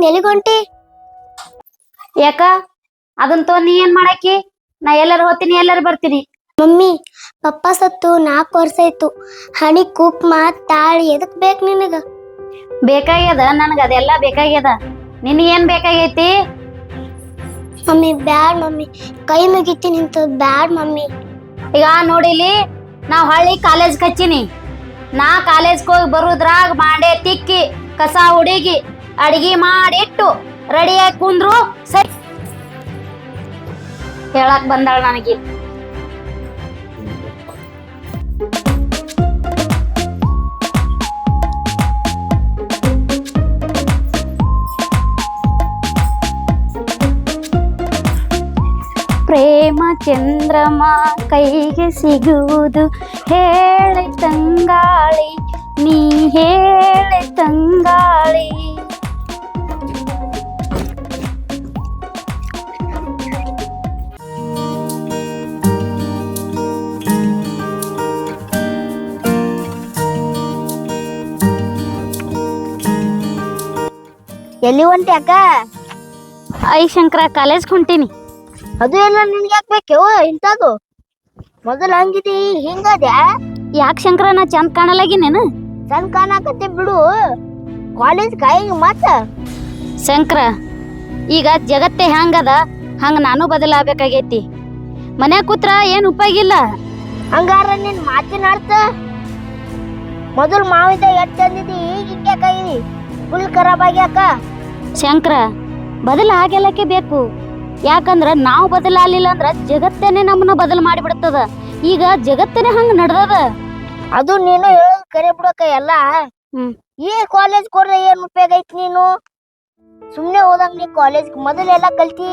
ಎಲ್ಲಿಗೊಂಟಿ? ಯಾಕ ಅದನ್ ನೀ ಏನ್ ಮಾಡಾಕಿ? ನಾ ಎಲ್ಲಾರು ಹೋಗ್ತೀನಿ ಎಲ್ಲಾರು ಬರ್ತೀನಿ. ಮಮ್ಮಿ, ಪಪ್ಪ ಸತ್ತು 4 ವರ್ಷ ಆಯ್ತು. ಹಣಿ ಕುಕ್ಮ ತಾಳಿ ಎದಕ್ ಬೇಕು ನಿನಗ? ಬೇಕಾಗ್ಯದ ನನಗ, ಅದೆಲ್ಲ ಬೇಕಾಗ್ಯದ. ನಿನಗೇನ್ ಬೇಕಾಗೈತಿ? ಮಮ್ಮಿ ಬ್ಯಾಡ್ ಮಮ್ಮಿ, ಕೈ ಮುಗಿತೀನಿ ಅಂತ ಬ್ಯಾಡ್ ಮಮ್ಮಿ. ಈಗ ನೋಡಿಲಿ, ನಾವ್ ಹಳ್ಳಿ ಕಾಲೇಜ್ ಹಚ್ಚಿನಿ. ನಾ ಕಾಲೇಜ್ಗೆ ಹೋಗಿ ಬರುದ್ರಾಗ ಮಾಡೇ ತಿಕ್ಕಿ ಕಸ ಹುಡುಗಿ ಅಡಿಗೆ ಮಾಡಿಟ್ಟು ರೆಡಿಯಾಗಿ ಕುಂದ್ರು ಸರಿ ಹೇಳಕ್ ಬಂದಾಳ ನನಗೆ. ಪ್ರೇಮ ಚಂದ್ರಮ ಕೈಗೆ ಸಿಗುವುದು ಹೇಳೆ ತಂಗಾಳಿ, ನೀ ಹೇಳೆ ತಂಗಾಳಿ. ಎಲ್ಲಿ ಹೊಂಟಿ ಅಕ್ಕ? ಐ ಶಂಕರ ಕಾಲೇಜ್ ಹೊಂಟೀನಿ. ಅದು ಎಲ್ಲ ನಿನ್ಗೆ ಯಾಕೆ ಬೇಕು ಇಂಥದ್ದು? ಮೊದಲು ಹಂಗಿದಿ ಹಿಂಗದ್ಯಾ? ಯಾಕೆ ಶಂಕರ, ನಾ ಚಂದ ಕಾಣಲಾಗಿನೇನು? ಚಂದ ಕಾಣಕತ್ತಿ ಬಿಡು, ಕಾಲೇಜ್ ಕಾಯಿಗೆ ಮತ್ತ. ಶಂಕರ, ಈಗ ಜಗತ್ತೇ ಹ್ಯಾಂಗದ ಹಂಗ ನಾನು ಬದಲಾಗಬೇಕಾಗೈತಿ. ಮನ್ಯಾಗ ಕೂತ್ರ ಏನ್ ಉಪಯೋಗ ಇಲ್ಲ. ಹಂಗಾರ ನಿನ್ ಮಾತಿನ ಅರ್ಥ? ಮೊದಲು ಮಾವಿದ ಎಟ್ ಚಂದಿದಿ, ಈಗ ಹಿಂಗ್ಯಾಕಾಗಿದಿ? ಫುಲ್ ಖರಾಬ್ ಆಗ್ಯಾಕ. ಶಂಕರ, ಬದಲಾಗಲಕ್ಕೆ ಬೇಕು. ಯಾಕಂದ್ರ ನಾವು ಬದಲಾಗಲಿಲ್ಲ ಅಂದ್ರ ಜಗತ್ತೇನೆ ನಮ್ಮನ್ನ ಬದಲು ಮಾಡಿಬಿಡ್ತದ. ಈಗ ಜಗತ್ತೇನೆ ಹಂಗ ನಡ್ದದ. ಅದು ನೀನು ಹೇಳೋದು ಕರೆ ಬಿಡಕ ಎಲ್ಲ. ಈ ಕಾಲೇಜ್ ಕೊಡ್ರೆ ಏನ್ ಉಪಯೋಗ ಐತಿ? ನೀನು ಸುಮ್ನೆ ಹೋದಂಗ ನೀ ಕಾಲೇಜ್ ಮೊದಲೆಲ್ಲ ಕಲ್ತಿ,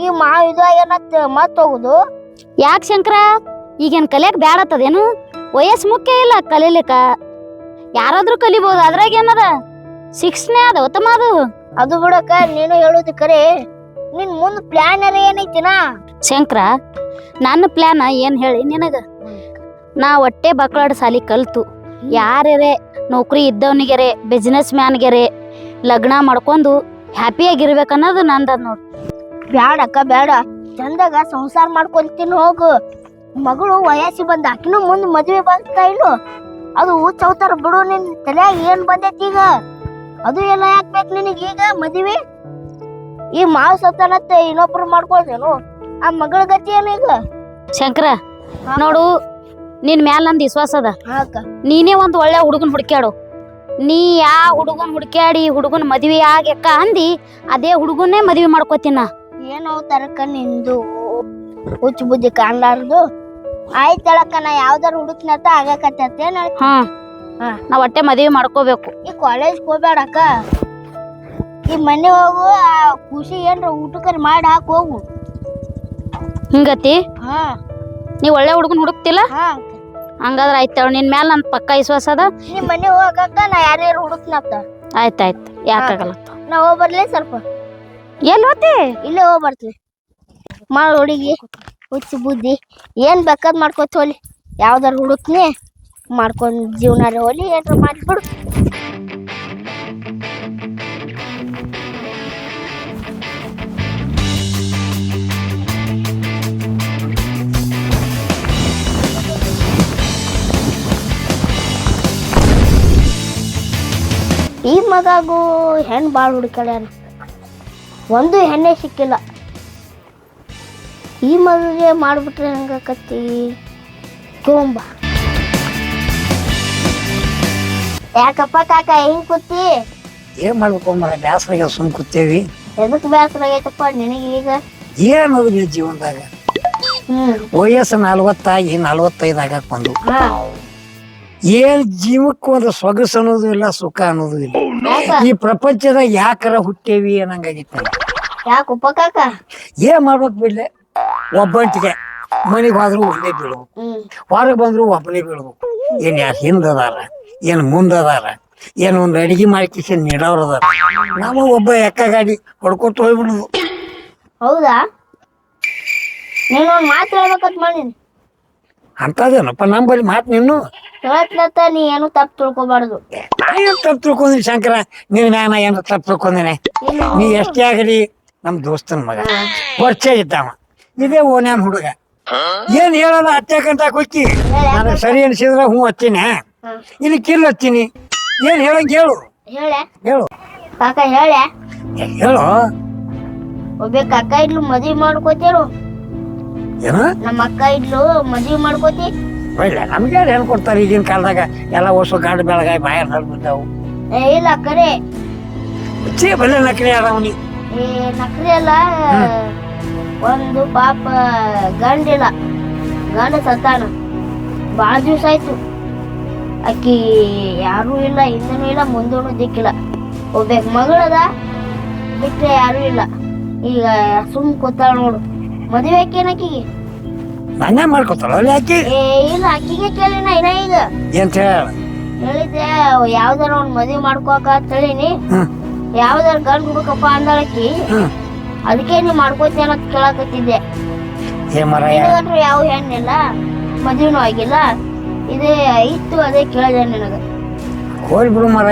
ಈ ಮಾವಿದ ಏನತ್ ಮತ್ ಹೋಗುದು. ಯಾಕೆ ಶಂಕರ, ಈಗೇನ್ ಕಲಿಯಕ್ ಬ್ಯಾಡತ್ತದೇನು? ವಯಸ್ಸು ಮುಖ್ಯ ಇಲ್ಲ, ಕಲೀಲಿಕ್ಕ ಯಾರಾದ್ರೂ ಕಲಿಬಹುದು. ಅದ್ರಾಗ ಏನದ ಶಿಕ್ಷಣ ಅದ ಉತ್ತಮ. ಅದು ಬಿಡಕ ನೀನು ಹೇಳುದು ಕರೆ. ನಿನ್ ಮುಂದ್ ಪ್ಲಾನ್ ಏನೈತಿನ? ಶಂಕರ, ನನ್ನ ಪ್ಲಾನ್ ಏನ್ ಹೇಳಿ ನಿನಗ? ನಾ ಒಟ್ಟೆ ಬಕ್ಲಾಡ್ ಸಾಲಿ ಕಲ್ತು ಯಾರೇ ನೌಕರಿ ಇದ್ದವನಿಗೆರೆ ಬಿಸ್ನೆಸ್ ಮ್ಯಾನ್ಗೆರೆ ಲಗ್ನ ಮಾಡ್ಕೊಂಡು ಹ್ಯಾಪಿಯಾಗಿರ್ಬೇಕನ್ನೋದು ನಂದ ನೋಡು. ಬ್ಯಾಡಕ್ಕ ಬ್ಯಾಡ, ಚಂದಾಗ ಸಂಸಾರ ಮಾಡ್ಕೊಂತೀನಿ ಹೋಗು. ಮಗಳು ವಯಸ್ಸಿ ಬಂದ, ಆಕಿನೂ ಮುಂದ್ ಮದ್ವೆ ಬಂತ ಇಲ್ಲು. ಅದು ಚೌತಾರ ಬಿಡು. ನಿನ್ ತಲೆಯಾಗ ಏನ್ ಬಂದೈತಿ ಈಗ? ಅದು ಎಲ್ಲ ಯಾಕೆ ನಿನಗೆ ಈಗ ಮದ್ವೆ? ಈ ಮಾವು ಸತ್ತನತ್ತ ಇನ್ನೊಬ್ರು ಮಾಡ್ಕೊಳ್ತೇನು? ಆ ಮಗಳ ಗತಿ ಏನು ಈಗ? ಶಂಕರ ನೋಡು, ನಿನ್ ಮ್ಯಾಲ ನಂದು ವಿಶ್ವಾಸ ಅದ. ನೀನೇ ಒಂದ್ ಒಳ್ಳೆ ಹುಡುಗನ್ ಹುಡ್ಕ್ಯಾಡು. ನೀ ಯಾ ಹುಡುಗನ್ ಹುಡ್ಕ್ಯಾಡಿ ಹುಡುಗನ್ ಮದ್ವಿ ಆಗ್ಯಕ್ಕ ಅಂದಿ, ಅದೇ ಹುಡುಗನ್ನೇ ಮದ್ವಿ ಮಾಡ್ಕೋತೀನ. ಏನೋ ತರಕ ನಿಂದು ಹುಚ್ಚು ಬುದ್ಧಿ ಕಾಣ್ಲಾರ್ದು. ಆಯ್ತಳಕ್ಕ, ನಾ ಯಾವ್ದಾರು ಹುಡುಕ್ನತ್ತ ಆಗಕತ್ತೇನ? ನಾ ಒಟ್ಟೆ ಮದ್ವಿ ಮಾಡ್ಕೋಬೇಕು. ಈ ಕಾಲೇಜ್ ಹೋಗ್ಬೇಡಕ್ಕ, ಈ ಮನೆ ಹೋಗು. ಆ ಖುಷಿ ಏನ್ರ ಊಟಕ್ಕರ್ ಮಾಡಿ ಹಾಕ್ ಹೋಗು. ಹಿಂಗತಿ? ನೀ ಒಳ್ಳೆ ಹುಡುಗನ್ ಹುಡುಕ್ತಿಲ್ಲ? ಹಂಗಾದ್ರ ಆಯ್ತ, ನಿನ್ ಮ್ಯಾಲ ನನ್ ಪಕ್ಕ ವಿಶ್ವಾಸ ಅದ. ನೀ ಮನೆ ಹೋಗಕ್ಕ, ನಾ ಯಾರ್ಯಾರು ಹುಡುಕ್ನತ್ತ. ಆಯ್ತಾಯ್ತು, ಯಾಕಾಗಲ್ಲ. ನಾ ಹೋಗ್ಬರ್ಲಿ ಸ್ವಲ್ಪ? ಎಲ್ಲಿ ಹೋತಿ? ಇಲ್ಲೇ ಹೋಗ್ಬರ್ತೀನಿ. ಮಾಡು ಹುಡುಗಿ ಹುಚ್ಚು ಬುದ್ಧಿ, ಏನ್ ಬೇಕಾದ್ ಮಾಡ್ಕೋತ ಹೋಲಿ. ಯಾವ್ದಾರು ಹುಡುಕ್ನಿ ಮಾಡ್ಕೊಂಡ್ ಜೀವನ ಹೋಲಿ, ಏನ್ರ ಮಾಡಿಬಿಡು. ಈ ಮಗಾಗೂ ಹೆಣ್ಣು ಭಾಳ ಹುಡುಕ್ಯಾಡ್ಯಾನ, ಒಂದು ಹೆಣ್ಣೆ ಸಿಕ್ಕಿಲ್ಲ. ಈ ಮಗುಗೆ ಮಾಡ್ಬಿಟ್ರೆ ಹಂಗಾಕತ್ತಿ ಕೊಂಬ. ಯಾಕಪ್ಪ ಕಾಕ ಹಿಂಗ್ ಕೂತಿ? ಏನ್ ಮಾಡ್ಬೇಕು ಮರ, ಬ್ಯಾಸರಾಗ ಸುಮ್ ಕೂತೇವಿ. ಎದಕ್ ಬ್ಯಾಸರ ಆಗೈತಪ್ಪ ನಿನಗೆ ಈಗ? ಏನದು ನೀ ಜೀವನದಾಗ? ವಯಸ್ಸು 40 45 ಆಗಕ್ ಬಂದು ಏನ್ ಜೀವಕ್ಕೆ ಒಂದು ಸೊಗಸು ಅನ್ನೋದು ಇಲ್ಲ, ಸುಖ ಅನ್ನೋದು ಇಲ್ಲ. ಈ ಪ್ರಪಂಚದಾಗ ಯಾಕರ ಹುಟ್ಟೇವಿ ಅನ್ನಂಗಾಗಿತ್ತ. ಯಾಕಪ್ಪ ಕಾಕ? ಏನ್ ಮಾಡ್ಬೇಕು ಬಿಡ್ಲೆ, ಒಬ್ಬಂಟಿಗೆ ಮನೆಗೆ ಹೋದ್ರು ಒಂದೇ ಬೀಳ್ಬೇಕು, ಹೊರಗೆ ಬಂದ್ರು ಒಬ್ಬನೇ ಬೀಳ್ಬೇಕು. ಏನ್ ಯಾರು ಹಿಂದದಾರ, ಏನ್ ಮುಂದದಾರ, ಏನ್ ಒಂದ್ ಅಡಿಗೆ ಮಾಡಿ ನೀಡವ್ರ ಅದಾರ. ನಾವು ಒಬ್ಬ ಎಕ್ಕ ಗಾಡಿ ಹೊಡ್ಕೊತ ಹೋಗ್ಬಿಡುದು. ಹೌದಾ? ನೀನು ಒಂದ್ ಮಾತು ಹೇಳ್ಬೇಕಂತ ಮಾಡೀನಿ. ಅಂತದೇನಪ್ಪ ನಂಬಲ್ಲಿ ಮಾತು? ನೀನು ಹೇಳ್ತಲತ್ತ ನೀ ಏನು ತಪ್ಪು ತಿಳ್ಕೊಬಾರ್ದು. ನಾ ಏನು ತಪ್ಪು ತಿಳ್ಕೊಂದಿನಿ ಶಂಕರ, ನಿನ್ ಮ್ಯಾಗ ನಾ ಏನು ತಪ್ಪು ತಿಳ್ಕೊಂದಿನಿ? ನೀ ಎಷ್ಟೇ ಆಗಲಿ ನಮ್ಮ ದೋಸ್ತನ ಮಗ, ಪರಿಚಯ ಇದ್ದಾವ, ಇದೇ ಓನ್ಯಾನ ಹುಡುಗ. ಏನ್ ಹೇಳಲ್ಲ ಹತ್ತಕ್ಕಂತ ಕೊಚ್ಚಿ ನಾನು ಸರಿ ಅನ್ಸಿದ್ರ ಹ್ಞೂ ಹತ್ತೀನಿ, ಇಲ್ಲಿ ಕಿಲ್ ಹತ್ತೀನಿ. ಏನ್ ಹೇಳಂಗ ಹೇಳು ಹೇಳ ಹೇಳು ಕಾಕ ಹೇಳ. ಹೇಳು. ಒಬ್ಬ ಅಕ್ಕ ಇಡ್ಲು ಮದ್ವಿ ಮಾಡ್ಕೋತೇಳು. ಏನು ನಮ್ಮ ಅಕ್ಕ ಇಡ್ಲು ಮದ್ವಿ ಮಾಡ್ಕೋತಿ. ಇಲ್ಲ ನಮ್ಗೆ ಯಾರು ಹೇಳ್ಕೊಡ್ತಾರೆ ಈಗಿನ ಕಾಲದಾಗ? ಎಲ್ಲ ಹೊಸ ಗಾಡಿ ಬೆಳಗಾಯಿ ಬಾಯರ್ ಹರಿಬಿದ್ದಾವು. ಇಲ್ಲ ಕರೆ ಬಲ್ಲೆ ನಕಲಿ ಅದಾವನಿ. ನಕ್ರಿ ಅಲ್ಲ. ಒಂದು ಪಾಪ ಗಂಡಿಲ್ಲ, ಗಂಡ ಸತ್ತಾನ, ಬಾಳ ದಿವ್ಸ ಆಯ್ತು. ಅಕ್ಕಿ ಯಾರು ಇಲ್ಲ, ಹಿಂದನೂ ಇಲ್ಲ, ಮುಂದೂ ದಿಕ್ಕಿಲ್ಲ. ಒಬ್ಬ ಮಗಳದ ಬಿಟ್ರೆ ಯಾರು ಇಲ್ಲ. ಈಗ ಸುಮ್ ಕೂತಾಳ ನೋಡು. ಮದುವೆ ಆಕೇನಕ್ಕಿಗೆ ನಾನೇ ಮಾಡ್ಕೊತಾಳ ಅಲ್ಲಿ ಆಕಿ? ಇಲ್ಲ ಅಕ್ಕಿಗೆ ಕೇಳಿನ ಇನ್ನ ಈಗ ಎಂತ ಹೇಳ ಹೇಳಿದ್ದೆ. ಯಾವ್ದಾರ ಒಂದ್ ಮದ್ವಿ ಮಾಡ್ಕೋಕ ಹೇಳಿನಿ. ಯಾವ್ದಾರ ಗಂಡ್ ಹುಡುಕಪ್ಪ ಅಂದಳಕ್ಕಿ. ಅದಕ್ಕೆ ನೀವ್ ಮಾಡ್ಕೋತೇನ ಅಂತ ಕೇಳಕತ್ತಿದ್ದೆ. ನಿನಗಂಟ್ರು ಯಾವ ಹೆಣ್ಣಿಲ್ಲ, ಮದ್ವಿನೂ ಆಗಿಲ್ಲ, ಇದೇ ಇತ್ತು, ಅದೇ ಕೇಳಿದೆ ನಿನಗ. ಹೋಲ್ ಬಿಡು ಮರ,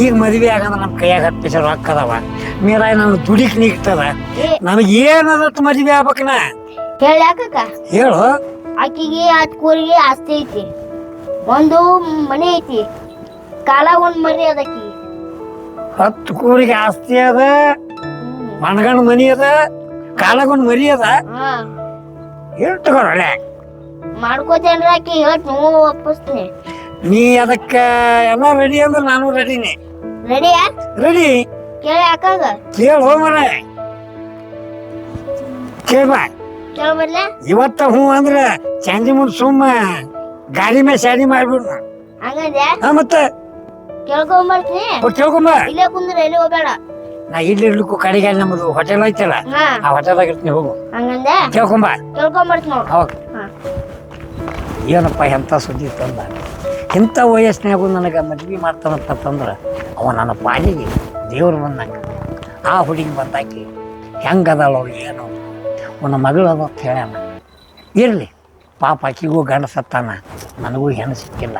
ಈಗ ಮದ್ವೆ ಆಗಂದ್ರ ನಮ್ ಕೈಯಾಗ 10 ಪೈಸೆ ರೊಕ್ಕ ಅದಾವ. ಮೀರ ನನ್ ದುಡಿಕ್ ನಿಗ್ತದ, ನನಗ್ ಏನದತ್ ಮದ್ವೆ ಆಗ್ಬೇಕನ ಹೇಳಿ ಯಾಕಕ್ಕ? ಹೇಳು. ಆಕಿಗೆ ಕೂರಿಗೆ ಆಸ್ತಿ ಐತಿ, ಒಂದು ಮನೆ ಐತಿ, ಕಾಲ ಒಂದ್ ಮರಿ ಅದಕ್ಕಿ. 10 ಕೂರಿಗೆ ಆಸ್ತಿ ಅದ, ಮಣಗಂಡ್ ಮನಿ ಅದ, ಕಾಲಾಗೊಂದ್ ಮರಿ ಅದ. ಹೇಳ್ತಗೊಳ್ಳೆ ಮಾಡ್ಕೋತೇನ್ರಿ ಆಕಿ. ಹೇಳ್ತ ನೀವು ಒಪ್ಪಿಸ್ತೀನಿ. ನೀ ಅದಕ್ಕ ಎಲ್ಲ ರೆಡಿ ಅಂದ್ರೆ ನಾನು ರೆಡಿನಿ. ರೆಡಿಯಾ? ರೆಡಿ. ಕೇಳಿ ಯಾಕಾಗ? ಕೇಳು ಮರ, ಕೇಳ್ಬಾ. ಕೇಳ್ಬರ್ಲೆ? ಇವತ್ತ ಹ್ಞೂ ಅಂದ್ರ ಸಂಜೆ ಮುಂದ್ ಸುಮ್ಮ ಗಾಡಿ ಮೇಲೆ ಶಾಡಿ ಮಾಡ್ಬಿಡ್ನ. ಹಂಗಂದ್ಯಾ? ಮತ್ತೆ ಕೇಳ್ಕೊಂಬರ್ತೀನಿ. ಕೇಳ್ಕೊಂಬ. ಇಲ್ಲೇ ಕುಂದ್ರೆ ಎಲ್ಲಿ ಹೋಗ್ಬೇಡ. ನಾ ಇಲ್ಲಿ ಇರ್ಲಿಕ್ಕೂ ಕಡೆಗೆ ನಮ್ಮದು ಹೋಟೆಲ್ ಐತಲ್ಲ, ಆ ಹೋಟೆಲ್ದಾಗ ಇರ್ತೀನಿ, ಹೋಗು. ಹಂಗಂದ ಕೇಳ್ಕೊಂಬ. ಕೇಳ್ಕೊಂಬರ್ತೀನಿ ನೋಡು. ಅವಾಗ ಏನಪ್ಪ ಎಂಥ ಸುದ್ದಿ ತಂದ, ಇಂಥ ವಯಸ್ಸಿನಾಗೂ ನನಗೆ ಮದ್ವೆ ಮಾಡ್ತಾನಂತಂದ್ರೆ ಅವ ನನ್ನ ಪಾಲಿಗೆ ದೇವ್ರು ಬಂದಂಗೆ. ಆ ಹುಡುಗಿ ಬಂದಾಕಿ ಹೆಂಗದಾಳೋ ಏನೋ, ಅವನ ಮಗಳು ಅದಕ್ಕೆ ಹೇಳ್ಯಾನ. ಇರಲಿ ಪಾಪ, ಆಕಿಗೂ ಗಂಡ ಸತ್ತಾನ, ನನಗೂ ಹೆಣ್ಣು ಸಿಕ್ಕಿಲ್ಲ.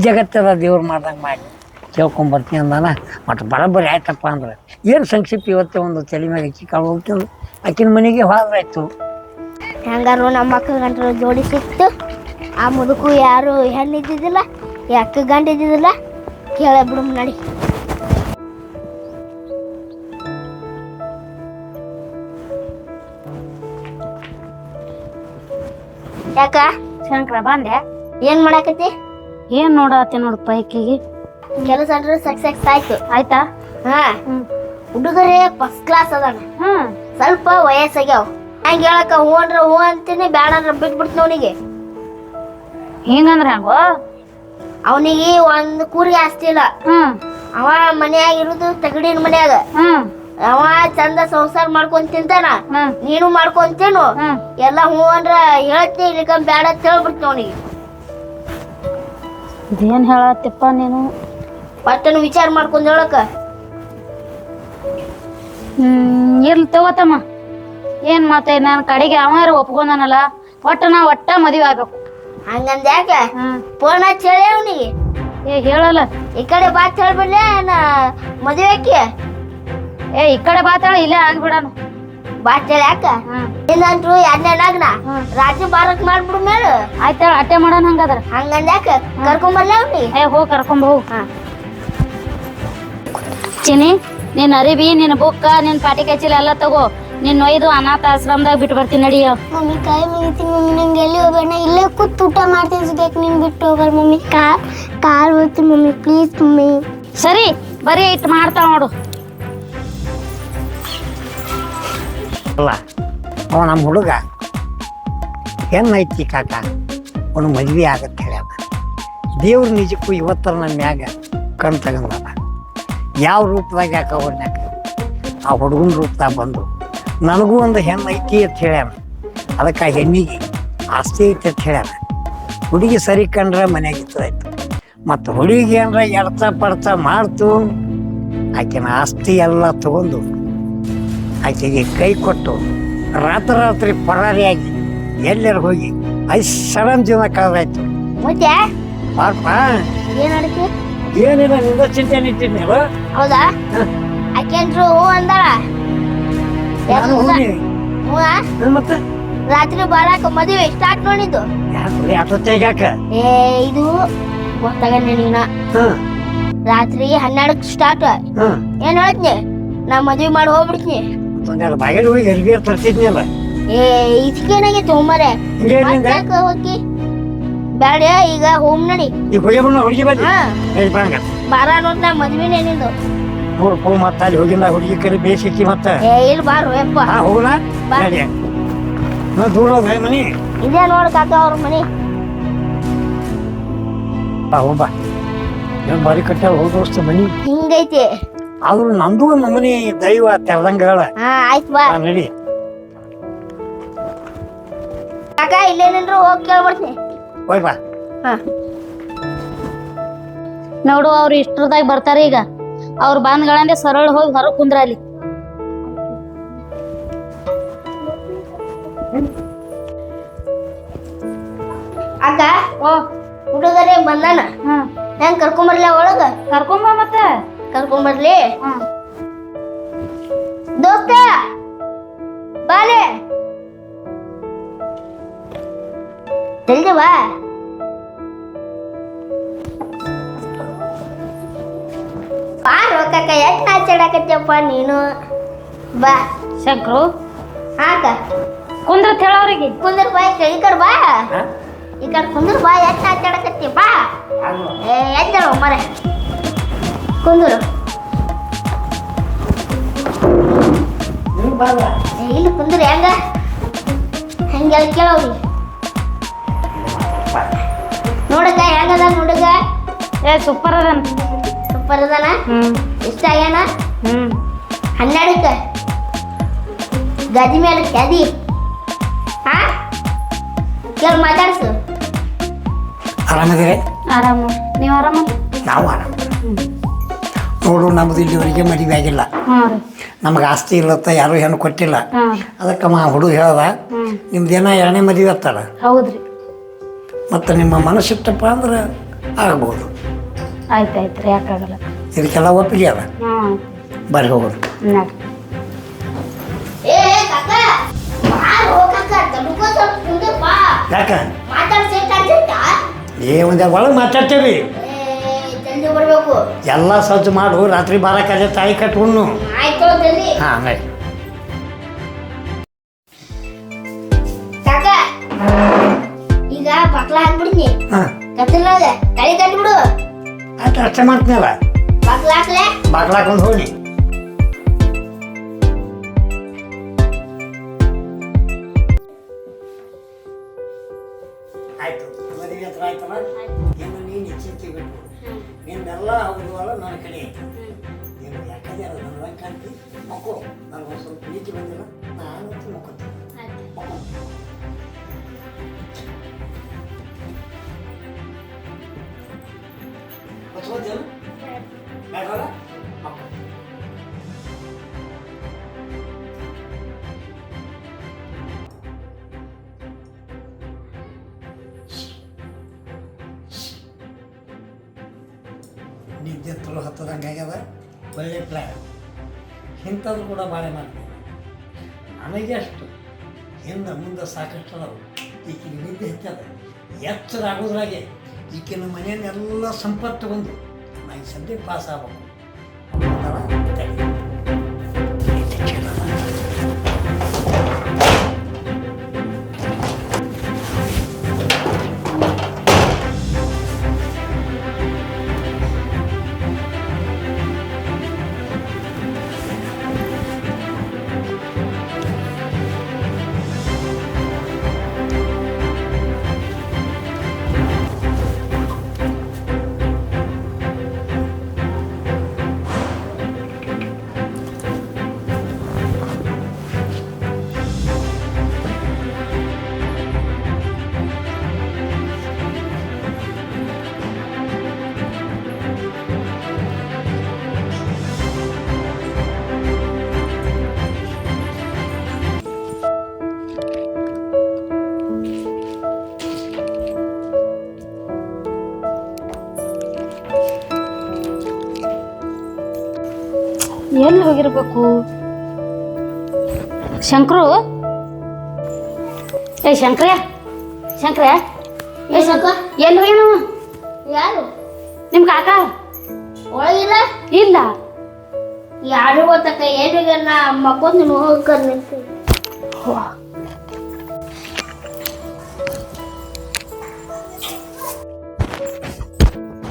ಜಗತ್ತದ ದೇವ್ರು ಮಾಡ್ದಂಗೆ ಮಾಡಿ ಕೇಳ್ಕೊಂಬರ್ತೀನಿ ಅಂದಾನ. ಮತ್ತು ಬರೋಬ್ಬರಿ ಆಯ್ತಪ್ಪ ಅಂದ್ರೆ ಏನು ಸಂಕ್ಷಿಪ್ತ ಇವತ್ತೇ ಒಂದು ತಲೆ ಮ್ಯಾಗ ಅಕ್ಕಿ ಕಾಳು ಹೋಗ್ತಿಲ್ಲ, ಆಕಿನ ಮನೆಗೆ ಹೋದ್ರಾಯ್ತು. ಹೆಂಗಾರು ನಮ್ಮ ಅಕ್ಕ ಗಂಟಲು ಜೋಡಿ ಸಿಕ್ತು. ಆ ಮುದುಕು ಯಾರು ಹೆಣ್ಣು ಇದ್ದಿದ್ದಿಲ್ಲ, ಈ ಅಕ್ಕ ಗಂಡ ಇದ್ದಿದ್ದಿಲ್ಲ. ಕೇಳ ಬಿಡು ನಡಿ. ಯಾಕ ಶಂಕರ ಬಂದೆ? ಏನ್ ಮಾಡಾಕತಿ? ಏನ್ ನೋಡತ್ತೆ ನೋಡು ಪೈಕಿಗೆ. ಕೆಲಸ ಅಂದ್ರೆ ಸಕ್ಸಸ್ ಆಯ್ತು. ಆಯ್ತಾ? ಹಾ, ಹುಡುಗರೇ ಫಸ್ಟ್ ಕ್ಲಾಸ್ ಅದಾನ. ಸ್ವಲ್ಪ ವಯಸ್ಸಾಗ್ಯಾವ. ಹಂಗ ಹೇಳಕ ಹೂ ಅಂದ್ರ ಹೂ ಅಂತೀನಿ, ಬ್ಯಾಡ ಅಂದ್ರ ಬಿಟ್ಬಿಡ್ತೀನಿ ಅವನಿಗೆ. ಹಿಂಗಂದ್ರ ಹಂಗ? ಅವನಿಗೆ ಒಂದ್ ಕೂರಿಗೆ ಆಸ್ತಿ ಇಲ್ಲ. ಅವ ಮನ್ಯಾಗ ಇರುದು ತಗಡಿನ ಮನ್ಯಾಗ. ಅವ ಚಂದ ಸಂಸಾರ ಮಾಡ್ಕೊಂಡ್ ತಿಂತಾನ, ನೀನು ಮಾಡ್ಕೊಂತೇನು. ಎಲ್ಲಾ ಹೂ ಅಂದ್ರ ಹೇಳ್ತಿ, ಇಲ್ಲಿಕ ಬ್ಯಾಡ ಅಂತ ಹೇಳ್ಬಿಡ್ತೀನಿ ಅವನಿಗೆ. ಏನ್ ಹೇಳತ್ತಿಪ್ಪ ನೀನು? ಪಟ್ಟನು ವಿಚಾರ ಮಾಡ್ಕೊಂಡ್ ಹೇಳಕ. ಇರ್ಲಿ ತಗೋತಮ್ಮ. ಏನ್ ಮತ್ತೆ ನಾನು ಕಡೆಗೆ ಅವಾರ ಒಪ್ಕೊಂಡನಲ್ಲ, ಒಟ್ಟ ಮದುವೆ ಆಗ್ಬೇಕು. ಹಂಗಂದ ಯಾಕ? ಫೋನ್ ಹಚ್ಚಿ ಹೇಳಿ ಅವನಿಗೆ. ಹೇಳಲ್ಲ. ಈ ಕಡೆ ಬಾತ್ ಹೇಳ್ಬಿಡ್ಲೆ ಮದುವೆ ಆಕಿ. ಈ ಕಡೆ ಬಾತಾಳ, ಇಲ್ಲೇ ಆಗ್ಬಿಡಣ. ಬಾತ್ ಹೇಳಿ ಯಾಕ? ಇನ್ನಂತ್ರು 2ನೇ ಲಗ್ನ ರಾತ್ರಿ ಬಾರಕ್ ಮಾಡ್ಬಿಡು ಮೇಳು. ಆಯ್ತಾಳ, ಅಟ್ಟೆ ಮಾಡೋಣ. ಹಂಗಾದ್ರ ಹಂಗಂದ ಯಾಕ? ಕರ್ಕೊಂಬರ್ಲ ಅವ್ನಿಗೆ. ಹೋಗ್ ಕರ್ಕೊಂಡ್ ಹೋಗ್. ಚಿನಿ, ನಿನ್ ಅರಿಬಿ, ನಿನ್ ಬುಕ್ಕ, ನಿನ್ ಪಾಟಿ ಕೈಚೀಲ ಎಲ್ಲ ತಗೋ. ನಿನ್ ಒಯ್ದು ಅನಾಥ ಆಶ್ರಮದಾಗ ಬಿಟ್ಟು ಬರ್ತೀನಿ. ನಡಿಯೋ ಮಮ್ಮಿ, ಕೈ ಮುಗಿತೀನಿ ಮಮ್ಮಿ. ನಂಗೆ ಎಲ್ಲಿ ಹೋಗೋಣ, ಇಲ್ಲೇ ಕೂತ್ ಊಟ ಮಾಡ್ತೀನಿ. ಸುದೇಕ್ ನೀನ್ ಬಿಟ್ಟು ಹೋಗಲ್ ಮಮ್ಮಿ. ಕಾಲ್ ಹೋಗ್ತೀನಿ ಮಮ್ಮಿ, ಪ್ಲೀಸ್ ಮಮ್ಮಿ. ಸರಿ, ಬರೀ ಇಟ್ಟು ಮಾಡ್ತಾಳ ನೋಡು. ಅಲ್ಲ, ಅವ ನಮ್ಮ ಹುಡುಗ ಹೆಣ್ಣೈತಿ ಕಾಕ, ಅವನು ಮದ್ವೆ ಆಗತ್ತೆ ಹೇಳ್ಯಾನ. ದೇವ್ರ ನಿಜಕ್ಕೂ ಇವತ್ತರ ನಮ್ಮ ಮ್ಯಾಗ ಕಣ್ ತಗೊಂಡಾನ. ಯಾವ ರೂಪದಾಗ ಯಾಕೆ ಅವ್ರನ್ಯಾಕ ಆ ಹುಡುಗನ ರೂಪದಾಗ ಬಂದು ನನಗೂ ಒಂದು ಹೆಣ್ಣು ಐತಿ ಅಂತ ಹೇಳ್ಯಾನ. ಅದಕ್ಕೆ ಆ ಹೆಣ್ಣಿಗೆ ಆಸ್ತಿ ಐತಿ ಅಂತ ಹೇಳ್ಯಾನ. ಹುಡುಗಿ ಸರಿ ಕಂಡ್ರೆ ಮನೆಯಾಗಿತ್ತದಾಯ್ತು. ಮತ್ತು ಹುಡುಗಿ ಏನ್ರ ಎಡ್ತ ಪಡ್ತ ಮಾಡ್ತು, ಆಕೆನ ಆಸ್ತಿ ಎಲ್ಲ ತಗೊಂಡು ಆಕೆಗೆ ಕೈ ಕೊಟ್ಟು ರಾತ್ರಿ ಪರಾರಿಯಾಗಿ ಎಲ್ಲರೂ ಹೋಗಿ 5 ಸಡನ್ ಜೀವನ ಕಳೆದಾಯ್ತು. ಮುದ್ದೆ ಪಾಪ ಏನ್ ನಡೀತಿ ಏನಿಲ್ಲ ನಿಂದ ಚಿಂತೆ ನಿಂತಿದ್ನಲ್ಲ ಹೌದಾ ಹ. ಆಕೆನ್ರು ಹೂ ಅಂದಾಳ ನಾನು ಹೋಗಿ ಹ್ಞೂ ಮತ್ತೆ ರಾತ್ರಿ ಬಾರಾಕ ಮದುವೆ ಸ್ಟಾರ್ಟ್ ನೋಡಿದ್ದು ಯಾಕೆ ಅಷ್ಟೊತ್ತಾಗ ಯಾಕ ಏ ಇದು ಗೊತ್ತಾಗಲ್ಲ ನೀನ ಹ್ಮ್ ರಾತ್ರಿ 12ಕ್ಕೆ ಸ್ಟಾರ್ಟ್ ಹ್ಮ್ ಏನ್ ಹೇಳ್ತೀನಿ ನಾ ಮದ್ವಿ ಮಾಡಿ ಹೋಗ್ಬಿಡ್ತೀನಿ ಒಂದೆರಡು ಬಾಗಿಲು ಹೋಗಿ ಅರ್ಬಿ ತರ್ತಿದ್ನಲ್ಲ ಏ ಇದಕ್ಕೇನಾಗೈತಿ ಹೋಮರೆ ಹಿಂಗೇನಿಂದ ಹೋಗಿ ಬ್ಯಾಡ ಈಗ ಹೋಮ್ ನಡಿ ಈಗ ಹೋಗಿ ಬಣ್ಣ ಹುಡುಗಿ ಬನ್ನಿ ಹಾ ಹೇಳಿ ಬಾಂಗ ಬಾರ ನೋಡ್ ನಾ ಮದ್ವಿನೇ ನಿಂದು ನೋಡ್ಕೊ ಮತ್ತ ಅಲ್ಲಿ ಹೋಗಿಲ್ಲ ಹುಡುಗಿ ಕರಿ ಬೇಸಿಕ್ಕಿ ಮತ್ತ ಏ ಇಲ್ಲಿ ಬಾರು ಯಪ್ಪ ಹಾ ಹೋಗೋಣ ಬಾ. ನಡಿ ನಾ ದೂರ ಹೋದ ಮನಿ ಇದೇ ನೋಡ್ ಕಾಕ ಅವ್ರ ಮನಿ ಬಾ ಹೋಗ್ ಬಾ ಏನ್ ಬಾರಿ ಕಟ್ಟಾರ ಹೋದೋಸ್ತ ಮನಿ ಹಿಂಗೈತಿ ಆದ್ರೂ ನಂದು ನಮ್ಮನಿ ದೈವ ತೆಳ್ದಂಗ ಹೇಳ ಹಾ ಆಯ್ತು ಬಾ ನಡಿ ಕಾಕ ಇಲ್ಲೇನಿಲ್ರು ಹೋಗಿ ಕೇಳ್ಬಿಡ್ತೀನಿ ಹೋಯ್ ಬಾ ಹಾ ನೋಡು ಅವ್ರು ಇಷ್ಟರದಾಗ ಬರ್ತಾರ ಈಗ ಅವ್ರು ಬಂದ್ಗಳಂದೆ ಸರಳ ಹೋಗಿ ಹೊರಗೆ ಕುಂದ್ರ ಅಲ್ಲಿ ಅಕ್ಕ ಹುಡುಗರೇ ಬಂದಾನ ಹೆಂಗ್ ಕರ್ಕೊಂಬರ್ಲ ಒಳಗ ಕರ್ಕೊಂಬ ಮತ್ತ ಕರ್ಕೊಂಬರ್ಲಿ ದೋಸ್ತ ಬಾಲೆ ಜಲ್ದಿ ಬಾ ಬಾರೋ ಕಾಕ ಎಷ್ಟ್ ನಾಚಾಡಕತ್ಯಪ್ಪ ನೀನು ಬಾ ಶಂಕ್ರು ಹಾಕ ಕುಂದ್ರ ಹೇಳವ್ರಿಗೆ ಕುಂದ್ರ ಬಾ ಈ ಕಡೆ ಬಾ ಈ ಕಡೆ ಕುಂದ್ರ ಬಾ ಎಷ್ಟ್ ನಾಚಾಡಕತ್ತಿ ಬಾ ಏ ಎದ್ದಳು ಮರೆ ಕುಂದ್ರು ಏ, ಇಲ್ಲಿ ಕುಂದ್ರಿ ಹೆಂಗ ಹಂಗೆಲ್ಲ ಕೇಳವ್ರಿ ನೋಡಕ್ಕ ಹೆಂಗದ ಹುಡುಗ ಏ ಸೂಪರ್ ಅದನ್ ಸೂಪರ್ ಅದಾನ ಇಷ್ಟ ಆಗ್ಯಾನ 12ಕ್ಕೆ ಗದಿ ಮೇಲೆ ಗದಿ ಹಾ ಕೇಳ ಮಾತಾಡ್ಸು ಆರಾಮದಿರಿ ಆರಾಮ ನೀವ್ ಆರಾಮ ನಾವು ಆರಾಮ ನೋಡು ನಮ್ದು ಇಲ್ಲಿವರೆಗೆ ಮದುವೆ ಆಗಿಲ್ಲ ಹಾ ರೀ ನಮಗೆ ಆಸ್ತಿ ಇಲ್ಲತ್ತ ಯಾರು ಹೆಣ್ಣು ಕೊಟ್ಟಿಲ್ಲ ಹಾ ಅದಕ್ಕೆ ಹುಡುಗ ಹೇಳ್ದ ನಿಮ್ದೇನ ಎರಡನೇ ಮದುವೆ ಅತ್ತಾರ ಹೌದ್ರಿ ಮತ್ತು ನಿಮ್ಮ ಮನಸ್ಸಿಟ್ಟಪ್ಪ ಅಂದ್ರೆ ಆಗ್ಬೋದು ಆಯ್ತಾಯ್ತ್ರಿ ಯಾಕಾಗಲ್ಲ ಇದಕ್ಕೆಲ್ಲ ಒಪ್ಪಿಗೆ ಅದ ಬರ್ರಿ ಹೋಗೋದು ನಡ್ರಿ ಏ ಕಾಕ ಬಾರೋ ಕಾಕ ತಡ್ಕೋ ಸ್ವಲ್ಪ ಕುಂದ್ರ ಬಾ ಯಾಕೆ ಮಾತಾಡ್ಸಿ ಒಂದೇ ಒಳಗೆ ಮಾತಾಡ್ತೇವಿ ಜಲ್ದಿ ಬರ್ಬೇಕು ಎಲ್ಲ ಸಜ್ಜು ಮಾಡು ರಾತ್ರಿ ಬಾರಕ್ಕಾದ್ರೆ ತಾಯಿ ಕಟ್ಕೊಂಡು ಆಯ್ತು ಜಲ್ದಿ ಹಾಂ ನಡಿ ಕಾಕ ಈಗ ಬಕ್ಲ ಹಾಕ್ಬಿಡ್ತೀನಿ ಹಾಂ ಕತ್ತಲಾಗ ತಲೆ ಕಟ್ಬಿಡು ಆಯ್ತು ಅಷ್ಟೇ ಮಾಡ್ತೀನಲ್ಲ ಬಕ್ಲ ಹಾಕ್ಲೆ ಬಾಗ್ಲಾಕೊಂಡು ಹೋಗಿ ಆಯ್ತು ಮದುವೆ ಹತ್ರ ಆಯ್ತಲ್ಲ ಏನು ನೀನು ಚಿಂತೆ ಬಿಟ್ಟು ನಿನ್ನೆಲ್ಲ ಹೌದಲ್ಲ ನನ್ನ ಕಡೆ ಐತಿ ನೀನು ಯಾಕಂದ್ರೆ ಅದು ನನ್ನ ಕಾಣ್ತಿ ಮಕ್ಕಳು ನನಗೊಂದು ಸ್ವಲ್ಪ ನೀತಿ ಬಂದಿಲ್ಲ ನಾನು ಮಕ್ಕೋತೀನಿ ಹೊಚ್ಕೋತೇನು ಬೇಡವಲ್ಲ ಮಕ್ಕಳು ನಿದ್ದೆ ತುಳು ಹತ್ತದಂಗೆ ಆಗ್ಯದ ಒಳ್ಳೆ ಪ್ಲ್ಯಾನ್ ಇಂಥದ್ದು ಕೂಡ ಬಾಳೆ ಮಾಡ್ತೀನಿ ನನಗೆ ಅಷ್ಟು ಹಿಂದೆ ಮುಂದೆ ಸಾಕಷ್ಟು ಅದಾವು ಈಕಿನ ನಿದ್ದೆ ಹೆಚ್ಚದ ಎಚ್ಚರ ಆಗೋದ್ರಾಗೆ ಈಕಿನ ಮನೆಯನ್ನೆಲ್ಲ ಸಂಪತ್ತು ಬಂದು ನಾ ಈ ಸದ್ಯ ಪಾಸ್ ಆಗ್ಬೇಕು ಹೋಗಿರ್ಬೇಕು? ಶಂಕ್ರು, ಏ ಶಂಕ್ರಯ್ಯ, ಶಂಕ್ರಯ್ಯ, ಏ ಶಂಕ, ಎಲ್ಲಿ ಹೋಗ್ಯಾನ? ಯಾರು? ನಿಮ್ ಕಾಕ ಒಳಗಿಲ್ಲ? ಇಲ್ಲ. ಯಾರು ಗೊತ್ತಕ್ಕ ಏನಿಗೆ ನಾ ಮಕ್ಕೊಂದು ಹೋಗ್ಕರ್ ನಿಂತು.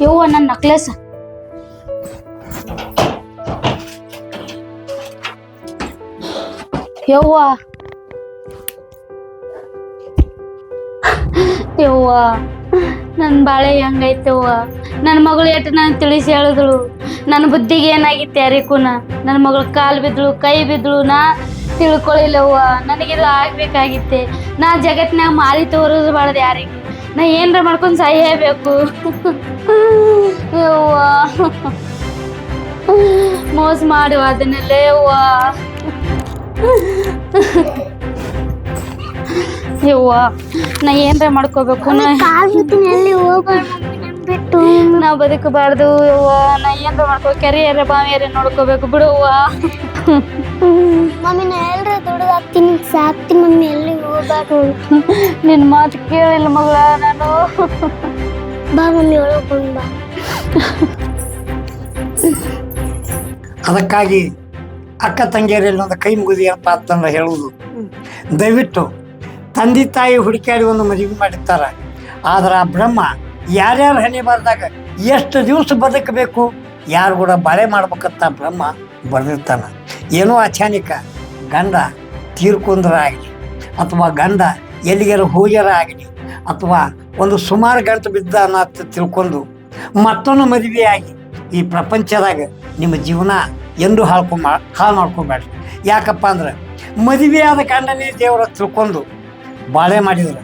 ಯವ್ವ ನನ್ನ ನಕ್ಲೆಸ್. ಯವ್ವ ಯವ್ವ ನನ್ನ ಬಾಳೆ ಹೆಂಗೈತವ್ವ. ನನ್ನ ಮಗಳು ಎಟ್ಟು ನಾನು ತಿಳಿಸಿ ಹೇಳಿದಳು. ನನ್ನ ಬುದ್ಧಿಗೆ ಏನಾಗಿತ್ತು ಯಾರಿಗೂನ. ನನ್ನ ಮಗಳು ಕಾಲು ಬಿದ್ದಳು, ಕೈ ಬಿದ್ದಳು, ನಾ ತಿಳ್ಕೊಳ್ಳಿಲ್ಲವ್ವ. ನನಗೆಲ್ಲ ಆಗ್ಬೇಕಾಗಿತ್ತೆ. ನಾ ಜಗತ್ತಿನಾಗ ಮಾರಿ ತೋರೋದು ಬಾಳ್ದು ಯಾರಿಗೆ. ನಾ ಏನ್ರ ಮಾಡ್ಕೊಂಡು ಸಾಯಬೇಕು. ಯವ್ವ ಮೋಸ ಮಾಡುವ ಅದನ್ನೆಲ್ಲ ಯವ್ವ. ಯವ್ವ ನಾ ಏನ್ರ ಮಾಡ್ಕೋಬೇಕು. ಎಲ್ಲಿ ಬಿಟ್ಟು ನಾ ಬದುಕಬಾರ್ದು ಯವ್ವ. ನಾ ಏನ್ರ ಮಾಡ್ಕೋ, ಕೆರಿಯರ ಬಾವಿಯರ ನೋಡ್ಕೋಬೇಕು ಬಿಡುವ್ವ. ಮಮ್ಮಿ ನಾ ಎಲ್ರ ದುಡ್ದಾಕ್ತೀನಿ ಸಾಕ್ತಿ ಮಮ್ಮಿ, ಎಲ್ಲಿ ಹೋಗ್ಬಾರ್ದು. ನಿನ್ನ ಮಾತು ಕೇಳಿಲ್ಲ ಮಗಳ ನಾನು. ಬಾ ಮಮ್ಮಿ ಒಳಗೊಂಡು ಬಾ. ಅದಕ್ಕಾಗಿ ಅಕ್ಕ ತಂಗಿಯರಲ್ಲಿ ಒಂದು ಕೈ ಮುಗಿದಿಯಪ್ಪ ಅಂತಂದ್ರೆ ಹೇಳುವುದು, ದಯವಿಟ್ಟು ತಂದೆ ತಾಯಿ ಹುಡುಕಾಡಿ ಒಂದು ಮದುವೆ ಮಾಡಿರ್ತಾರ. ಆದ್ರೆ ಆ ಬ್ರಹ್ಮ ಯಾರ್ಯಾರು ಹಣೆ ಬರ್ದಾಗ ಎಷ್ಟು ದಿವಸ ಬದುಕಬೇಕು, ಯಾರು ಕೂಡ ಬಾಳೆ ಮಾಡ್ಬೇಕಂತ ಬ್ರಹ್ಮ ಬರೆದಿರ್ತಾನ. ಏನೋ ಅಚಾನಿಕ ಗಂಡ ತೀರ್ಕೊಂಡ್ರ ಆಗಲಿ, ಅಥವಾ ಗಂಡ ಎಲ್ಲಿಗಾರ ಹೋಗ್ಯಾರ ಆಗಲಿ, ಅಥವಾ ಒಂದು ಸುಮಾರು ಗಂಟು ಬಿದ್ದ ಅನ್ನೋ ತಿಳ್ಕೊಂಡು ಮತ್ತೊಂದು ಮದುವೆಯಾಗಿ ಈ ಪ್ರಪಂಚದಾಗ ನಿಮ್ಮ ಜೀವನ ಎಂದು ಹಾಳು ಮಾಡ್ಕೊಬೇಡ್ರಿ. ಯಾಕಪ್ಪ ಅಂದ್ರೆ ಮದುವೆಯಾದ ಗಂಡನೇ ದೇವರ ತಿಳ್ಕೊಂಡು ಬಾಳೆ ಮಾಡಿದ್ರೆ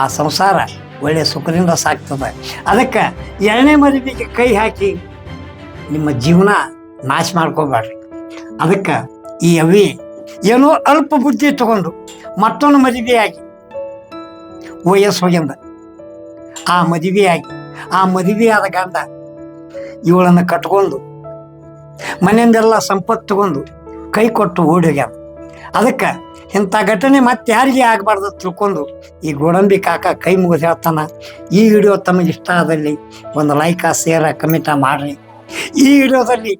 ಆ ಸಂಸಾರ ಒಳ್ಳೆಯ ಸುಖದಿಂದ ಸಾಕ್ತದೆ. ಅದಕ್ಕೆ ಎರಡನೇ ಮದುವೆಗೆ ಕೈ ಹಾಕಿ ನಿಮ್ಮ ಜೀವನ ನಾಶ ಮಾಡ್ಕೋಬೇಡ್ರಿ. ಅದಕ್ಕೆ ಈ ಅವಿ ಏನೋ ಅಲ್ಪ ಬುದ್ಧಿ ತಗೊಂಡು ಮತ್ತೊಂದು ಮದುವೆಯಾಗಿ ವಯಸ್ಸು ಹೋಗ್ಯಂದ ಆ ಮದುವೆಯಾದ ಗಂಡ ಇವಳನ್ನು ಕಟ್ಕೊಂಡು ಮನೆಯಿಂದೆಲ್ಲ ಸಂಪತ್ತು ತಗೊಂಡು ಕೈ ಕೊಟ್ಟು ಓಡಿ ಹೋಗ್ಯಾನ. ಅದಕ್ಕೆ ಇಂಥ ಘಟನೆ ಮತ್ತೆ ಯಾರಿಗೆ ಆಗಬಾರ್ದು ತಿಳ್ಕೊಂಡು ಈ ಗೋಡಂಬಿ ಕಾಕ ಕೈ ಮುಗಿದು ಹೇಳ್ತಾನ. ಈ ವಿಡಿಯೋ ತಮಗೆ ಇಷ್ಟ ಆದಲ್ಲಿ ಒಂದು ಲೈಕ, ಶೇರ, ಕಮೆಂಟ ಮಾಡಿರಿ. ಈ ವಿಡಿಯೋದಲ್ಲಿ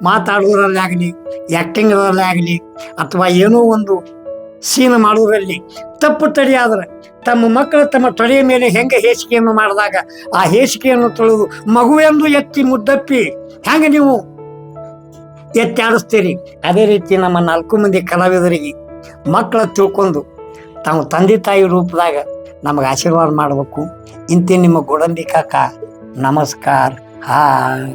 ಮಾತಾಡೋದ್ರಲ್ಲಿ ಆಗಲಿ, ಆ್ಯಕ್ಟಿಂಗ್ರಲ್ಲಿ ಆಗಲಿ, ಅಥವಾ ಏನೋ ಒಂದು ಸೀನ್ ಮಾಡೋದ್ರಲ್ಲಿ ತಪ್ಪು ತಡೆಯಾದ್ರೆ ತಮ್ಮ ಮಕ್ಕಳು ತಮ್ಮ ತೊಡೆಯ ಮೇಲೆ ಹೆಂಗೆ ಹೇಸಿಕೆಯನ್ನು ಮಾಡಿದಾಗ ಆ ಹೇಸಿಕೆಯನ್ನು ತೊಳೆದು ಮಗುವೆಂದು ಎತ್ತಿ ಮುದ್ದಪ್ಪಿ ಹೆಂಗೆ ನೀವು ಎತ್ತಾಡಿಸ್ತೀರಿ, ಅದೇ ರೀತಿ ನಮ್ಮ 4 ಮಂದಿ ಕಲಾವಿದರಿಗೆ ಮಕ್ಕಳ ತಿಳ್ಕೊಂಡು ತಾವು ತಂದೆ ತಾಯಿ ರೂಪದಾಗ ನಮಗೆ ಆಶೀರ್ವಾದ ಮಾಡಬೇಕು. ಇಂತಿ ನಿಮ್ಮ ಗೋಡಂಬಿ ಕಾಕ. ನಮಸ್ಕಾರ. ಹಾಯ್.